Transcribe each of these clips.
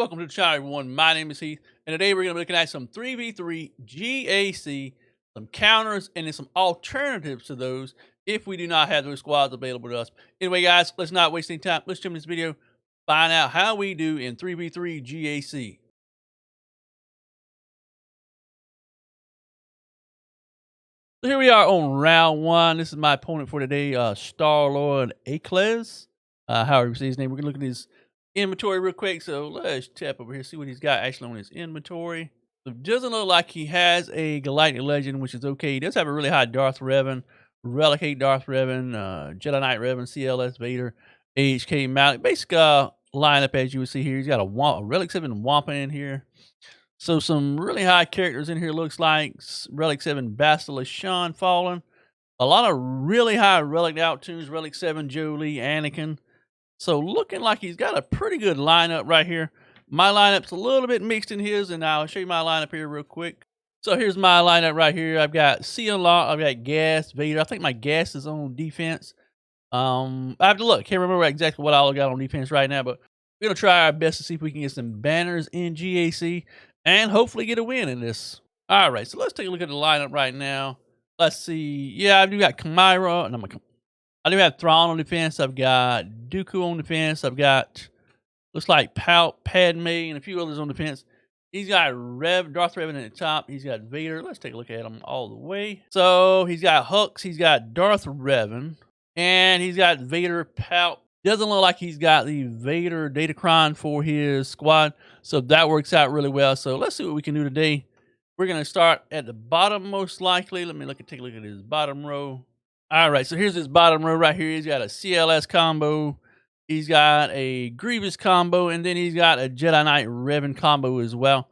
Welcome to the channel, everyone. My name is Heath, and today we're going to be looking at some 3v3 GAC, some counters, and then some alternatives to those if we do not have those squads available to us. Anyway, guys, let's not waste any time. Let's jump in this video, find out how we do in 3v3 GAC. So here we are on round one. This is my opponent for today, Star-Lord Acles. However you say his name. We're going to look at his inventory real quick. So let's tap over here, see what he's got actually on his inventory. So it doesn't look like he has a Galactic Legend, which is okay. He does have a really high Darth Revan, Relic 8 Darth Revan, Jedi Knight Revan, CLS Vader, AHK Malik. Basic lineup as you would see here. He's got a Relic 7 Wampa in here. So some really high characters in here, looks like Relic 7 Basilisk Sean Fallen. A lot of really high Relic out tunes, Relic 7 Jolie, Anakin. So looking like he's got a pretty good lineup right here. My lineup's a little bit mixed in his, and I'll show you my lineup here real quick. So here's my lineup right here. I've got C Unlock, I've got Gas, Vader. I think my Gas is on defense. I have to look. Can't remember exactly what I got on defense right now, but we're going to try our best to see if we can get some banners in GAC and hopefully get a win in this. All right, so let's take a look at the lineup right now. Let's see. Yeah, I do got Chimera, and I do have Thrawn on defense. I've got Dooku on defense. I've got, looks like Padme and a few others on defense. He's got Darth Revan at the top. He's got Vader. Let's take a look at him all the way. So he's got Hux. He's got Darth Revan. And he's got Vader Palp. Doesn't look like he's got the Vader Datacron for his squad. So that works out really well. So let's see what we can do today. We're going to start at the bottom most likely. Let me take a look at his bottom row. All right, so here's his bottom row right here. He's got a CLS combo. He's got a Grievous combo, and then he's got a Jedi Knight Revan combo as well.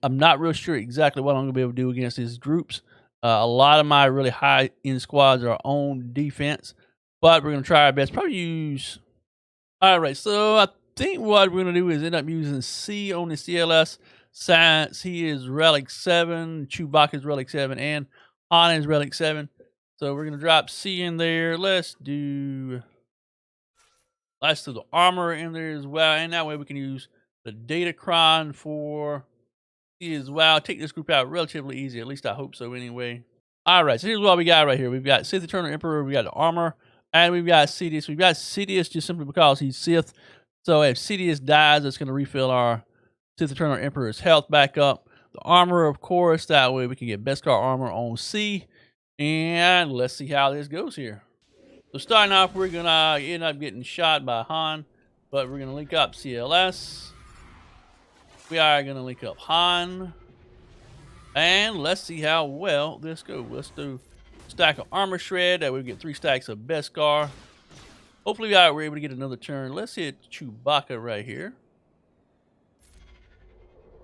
I'm not real sure exactly what I'm going to be able to do against his groups. A lot of my really high-end squads are on defense, but we're going to try our best. Probably use... All right, so I think what we're going to do is end up using C on the CLS since he is Relic 7, Chewbacca's Relic 7, and Han is Relic 7. So we're going to drop C in there. Let's do the armor in there as well. And that way we can use the Datacron for C as well. Take this group out relatively easy. At least I hope so anyway. All right, so here's what we got right here. We've got Sith Eternal Emperor. We got the armor. And we've got Sidious. We've got Sidious just simply because he's Sith. So if Sidious dies, it's going to refill our Sith Eternal Emperor's health back up. The armor, of course. That way we can get Beskar armor on C. And let's see how this goes here. So starting off, we're going to end up getting shot by Han. But we're going to link up CLS. We are going to link up Han. And let's see how well this goes. Let's do a stack of armor shred. That way we get 3 stacks of Beskar. Hopefully we're able to get another turn. Let's hit Chewbacca right here.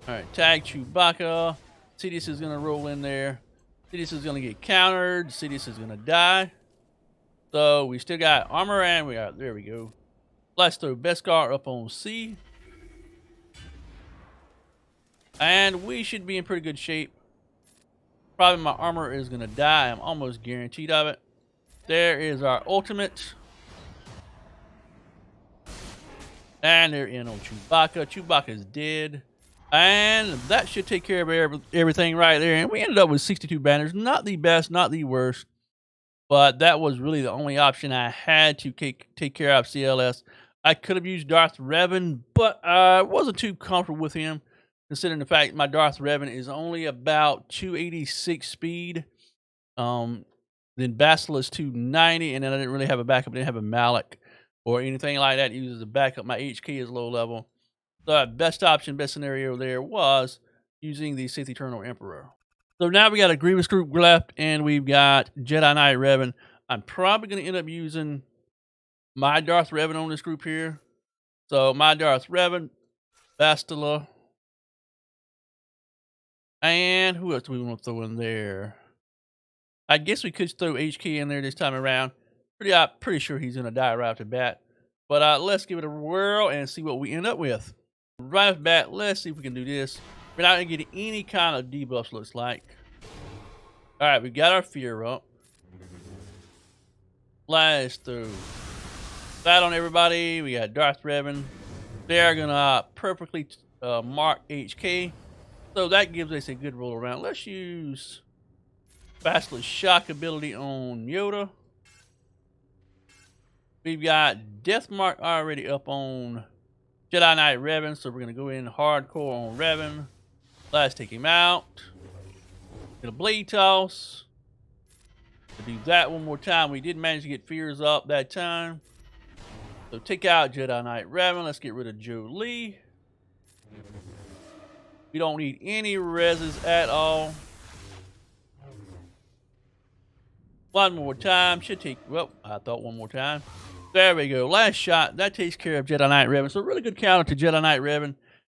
Alright, tag Chewbacca. Sidious is going to roll in there. Sidious is going to get countered. Sidious is going to die. So we still got armor and there we go. Let's throw Beskar up on C. And we should be in pretty good shape. Probably my armor is going to die. I'm almost guaranteed of it. There is our ultimate. And they're in on Chewbacca. Chewbacca is dead. And that should take care of everything right there. And we ended up with 62 banners. Not the best, not the worst. But that was really the only option I had to take care of CLS. I could have used Darth Revan, but I wasn't too comfortable with him, considering the fact my Darth Revan is only about 286 speed. Then Basilisk 290, and then I didn't really have a backup. I didn't have a Malik or anything like that. It uses a backup. My HK is low level. The best option, best scenario there was using the Sith Eternal Emperor. So now we got a Grievous group left, and we've got Jedi Knight Revan. I'm probably going to end up using my Darth Revan on this group here. So my Darth Revan, Bastila, and who else do we want to throw in there? I guess we could throw HK in there this time around. Pretty sure he's going to die right off the bat. But let's give it a whirl and see what we end up with. Right off the bat, let's see if we can do this. We're not going to get any kind of debuffs, looks like. Alright, we got our fear up. Let's throw that on everybody. We got Darth Revan. They're gonna perfectly mark HK. So that gives us a good roll around. Let's use Basilisk Shock ability on Yoda. We've got Death Mark already up on Jedi Knight Revan, so we're going to go in hardcore on Revan. Let's take him out. Get a Blade Toss. To do that one more time. We did manage to get Fears up that time. So take out Jedi Knight Revan. Let's get rid of Jolie. We don't need any reses at all. One more time. Should take, well, I thought one more time. There we go. Last shot. That takes care of Jedi Knight Revan. So really good counter to Jedi Knight Revan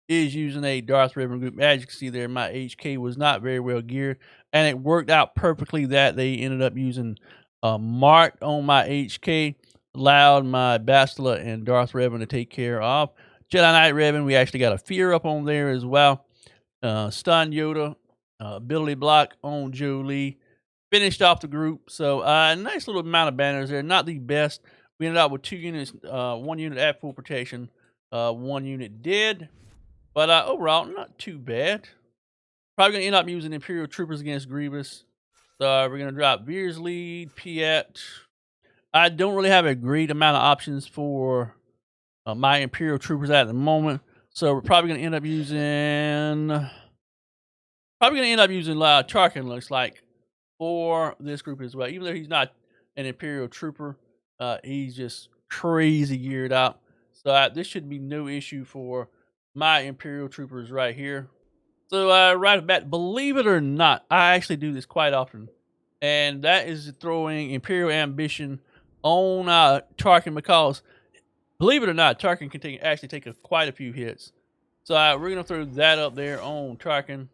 is using a Darth Revan group. As you can see there, my HK was not very well geared. And it worked out perfectly that they ended up using Mark on my HK. Allowed my Bastila and Darth Revan to take care of. Jedi Knight Revan, we actually got a Fear up on there as well. Stun Yoda. Ability block on Jolie. Finished off the group. So nice little amount of banners there. Not the best. We ended up with 2 units, 1 unit at full protection, 1 unit dead. But overall, not too bad. Probably going to end up using Imperial Troopers against Grievous. So we're going to drop Veer's Lead, Piet. I don't really have a great amount of options for my Imperial Troopers at the moment. So we're probably going to end up using... Tarkin, looks like, for this group as well. Even though he's not an Imperial Trooper, he's just crazy geared out. So this should be no issue for my Imperial Troopers right here. So right off bat, believe it or not, I actually do this quite often. And that is throwing Imperial Ambition on Tarkin, because, believe it or not, Tarkin can actually take quite a few hits. So we're going to throw that up there on Tarkin.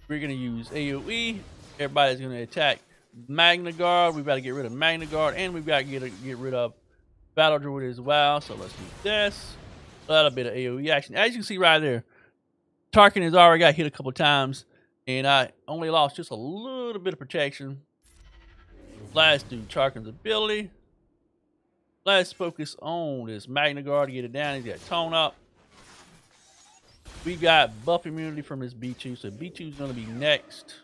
We're going to use AoE. Everybody's going to attack Magna Guard. We've got to get rid of Magna Guard, and we've got to get rid of Battle Droid as well. So let's do this. A little bit of AoE action. As you can see right there, Tarkin has already got hit a couple times, and I only lost just a little bit of protection. Let's do Tarkin's ability. Let's focus on this Magna Guard to get it down. He's got tone up. We've got buff immunity from his B2, so B2 is going to be next.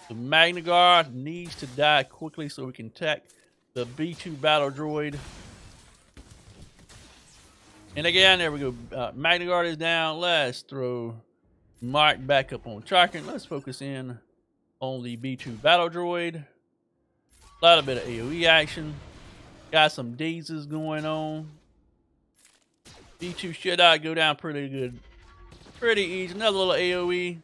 The Magna Guard needs to die quickly so we can attack the B2 battle droid. And again, there we go. Magna Guard is down. Let's throw Mark back up on Tarkin. Let's focus in on the B2 battle droid. A little bit of AoE action. Got some dazes going on. B2 should go down pretty good. Pretty easy. Another little AoE.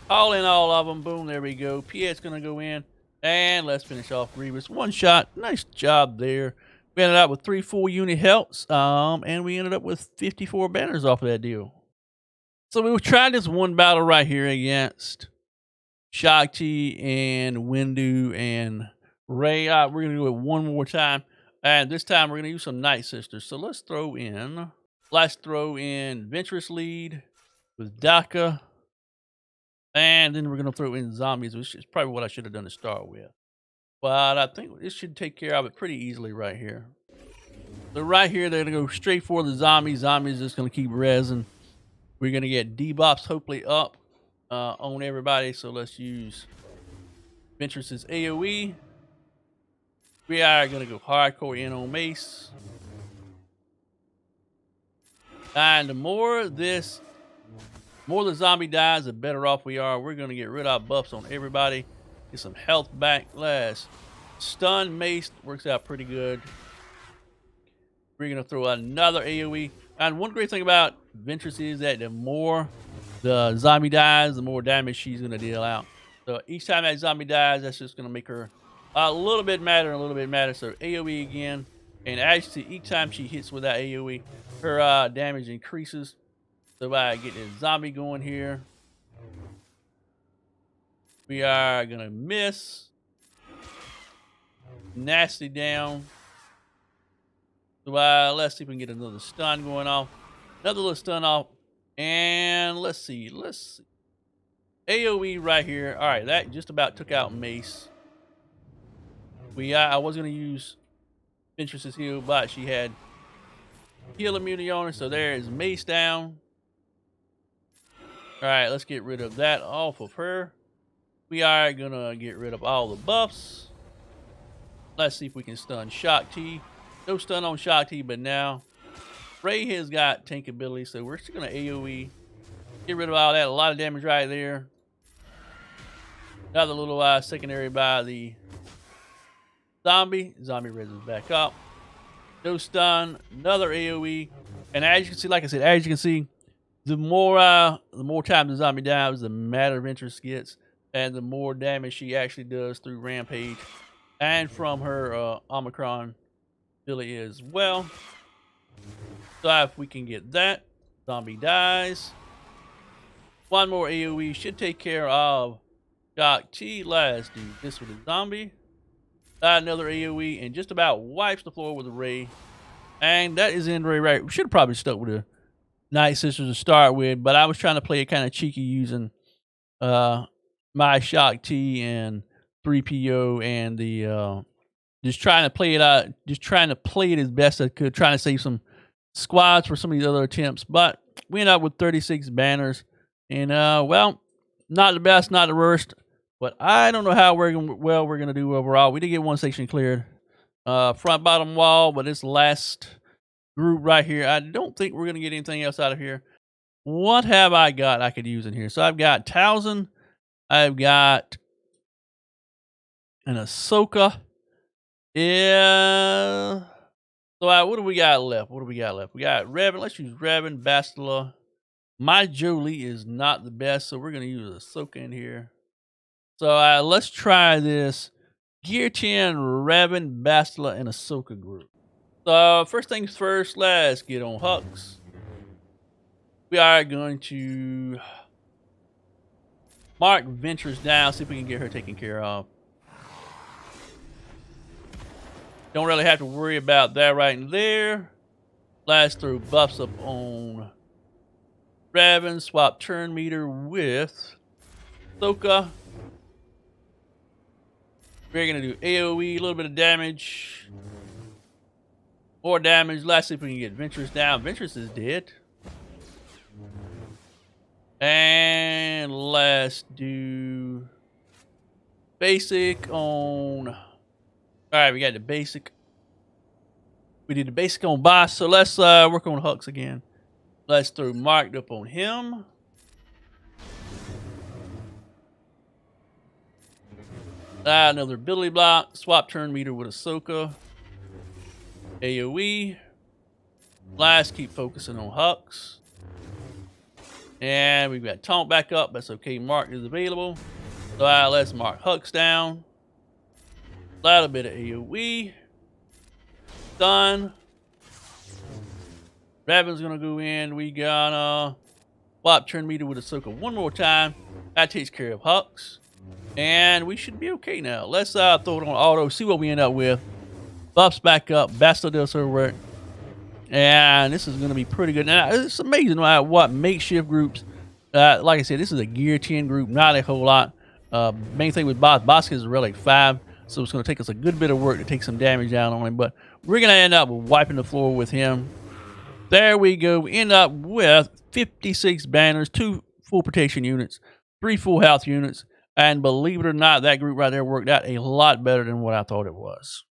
All in all of them. Boom, there we go. Piet's going to go in. And let's finish off Grievous. One shot. Nice job there. We ended up with 3 full unit helps. And we ended up with 54 banners off of that deal. So we tried this one battle right here against Shakti and Windu and Rey. We're going to do it one more time. And this time we're going to use some Night Sisters. So let's throw in Ventress Lead with Daka. And then we're going to throw in Zombies, which is probably what I should have done to start with. But I think this should take care of it pretty easily right here. So right here, they're going to go straight for the Zombies. Zombies just going to keep resin. We're going to get debuffs hopefully up on everybody. So let's use Ventress's AoE. We are going to go hardcore in on Mace. And the more the zombie dies, the better off we are. We're going to get rid of buffs on everybody. Get some health back. Last stun Mace works out pretty good. We're going to throw another AoE. And one great thing about Ventress is that the more the zombie dies, the more damage she's going to deal out. So each time that zombie dies, that's just going to make her a little bit matter, So AoE again. And actually, each time she hits with that AoE, her damage increases. So I get this zombie going here. We are going to miss. Nasty down. So let's see if we can get another stun going off. Another little stun off. And let's see. AoE right here. All right, that just about took out Mace. I was going to use Ventress's heal, but she had heal immunity on her. So there is mace down. All right, let's get rid of that off of her. We are gonna get rid of all the buffs. Let's see if we can stun Shock T. No stun on Shock T, but now Ray has got tank ability, so we're just gonna AoE. Get rid of all that. A lot of damage right there. Another little secondary by the zombie. Zombie raises back up. No stun. Another AoE. And as you can see, like I said, as you can see, the more time the zombie dies, the matter of interest gets, and the more damage she actually does through Rampage and from her Omicron ability as well. So if we can get that, zombie dies. One more AoE should take care of Shock T. Let's do this with a zombie. Another AoE and just about wipes the floor with a ray. And that is in Ray right. We should have probably stuck with the Night Sisters to start with, but I was trying to play it kind of cheeky using my Shock T and 3PO and the just trying to play it out, just trying to play it as best I could, trying to save some squads for some of these other attempts. But we ended up with 36 banners. And well, not the best, not the worst. But I don't know how we're gonna do overall. We did get one section cleared. Front bottom wall, but this last group right here, I don't think we're gonna get anything else out of here. What have I got I could use in here? So I've got Towson, I've got an Ahsoka. Yeah. So what do we got left? What do we got left? We got Revan. Let's use Revan, Bastila. My Jolie is not the best, so we're gonna use Ahsoka in here. So let's try this Gear 10 Revan, Bastila, and Ahsoka group. So first things first, let's get on Hux. We are going to mark Ventures down, see if we can get her taken care of. Don't really have to worry about that right there. Let's throw buffs up on Revan, swap turn meter with Ahsoka. We're going to do AoE, a little bit of damage. More damage. Let's see if we can get Ventress down. Ventress is dead. And let's do basic on... Alright, we got the basic. We did the basic on boss, so let's work on Hux again. Let's throw marked up on him. Another ability block. Swap turn meter with Ahsoka. AoE. Let's keep focusing on Hux. And we've got taunt back up. That's okay. Mark is available. So let's mark Hux down. A little bit of AoE. Done. Raven's gonna go in. We got swap turn meter with Ahsoka one more time. That takes care of Hux. And we should be okay now. Let's throw it on auto, see what we end up with. Buffs back up. Bastila does her work. And this is going to be pretty good. Now, it's amazing what makeshift groups, like I said, this is a Gear 10 group, not a whole lot. Main thing with Bosk is relic 5, so it's going to take us a good bit of work to take some damage down on him. But we're going to end up wiping the floor with him. There we go. We end up with 56 banners, 2 full protection units, 3 full health units. And believe it or not, that group right there worked out a lot better than what I thought it was.